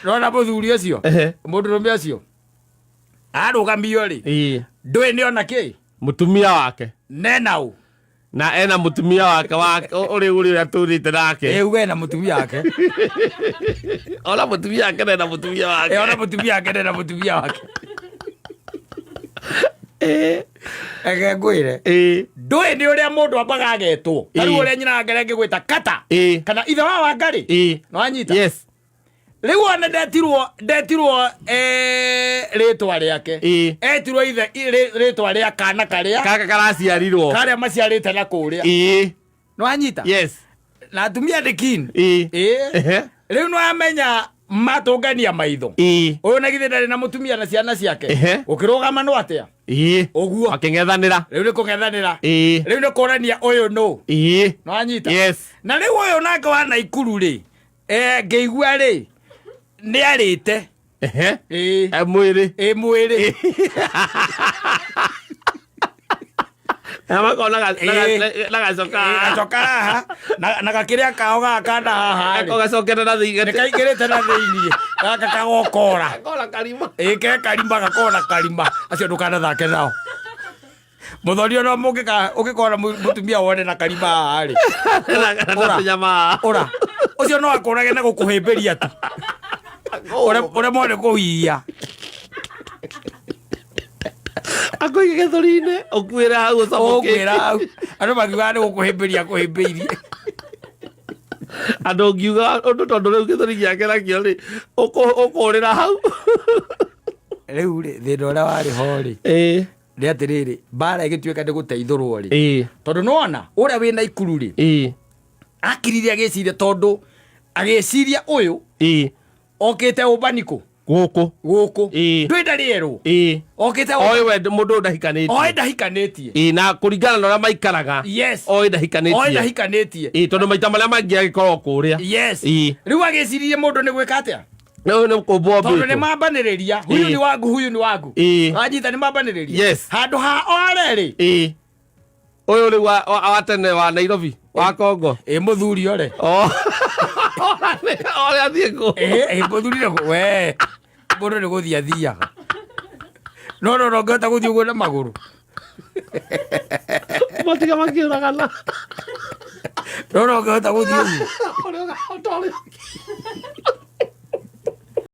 Rona muthuri ucio mundurume ucio arugamio ri ndui ni ona ki mutumia wake nenau na ena mutumia wake uri uri aturite nake uge na mutumia wake ona mutumia wake na mutumia wake ona mutumia wake na mutumia wake ege ngwire ndui ni uria mundu ambaga agetwo tari uria nyina ngere ngigwita kata kana ithe wa Wangari no anyita yes riu ona ndetirwo ritwa riake etirwo ithe ritwa ria kana karia kaka karaciarirwo karia maciarite na kuria no anyita yes na atumia ndikin riu no amenya matungania maitho uyu na githe ndari na mutumia na ciana ciake ukirugama no atia oguo aking'ethanira riu ni kung'ethanira riu ni kurania uyu no anyita yes na riu uyu nake wa Naikuru ri ngeigua ri ni arite mwiri mwiri amakona gacoka na gakiria kao gakanda haha gacokete na thiĩ nikaingĩrĩte na thĩinĩ gaka kagokora karima ke karima gakona karima acio ndũkanathake nao muthoni ona ũngĩkora mũtumia wone na karima haha rĩ ũra ũcio no akũrage na gũkũhĩmbĩria tu ũrĩa mone kũhiia akũige gĩthũri-inĩ ũkuĩre hau ũkwĩra hau andũ makiugaga nĩ gũkũhĩmbĩria akũhĩmbĩirie andũ ngiuga ũndũ tondũ rĩu gĩthũri gĩake nakĩo rĩ ũkũrĩra hau rĩu rĩ thĩna ũrĩa warĩ ho rĩ nĩ atĩrĩrĩ mbara ĩgĩtuĩka nĩ gũteithũrwo rĩ tondũ nĩwona ũrĩa wĩ Naikuru rĩ akirire agĩciria tondũ agĩciria ũyũ okĩte ũbaniko gũkũ ndwĩ ndarĩ erwo okĩte oĩ we mũndũ ndahikanĩtie na kũringana na ũrĩa maikaraga oĩ ndahikanĩtie tondũ maita marĩa mangĩ agĩkorwo kũrĩa rĩu agĩciririe mũndũ nĩ gwĩka atĩa tondũ nĩ mambanĩrĩria huyu ni wangu wanyita nĩ mambanĩrĩria handũ ha ore rĩ ũyũ rĩu wa tene wa Nairobi wa Kongo mũthuri ore ore athiĩ kũ mũthuri we mũndũ nĩ gũthiĩ athiaga no ngĩhota gũthiĩ ũguo na magũrũ matiga makĩũragana no ngĩhota gũthiĩ ũguo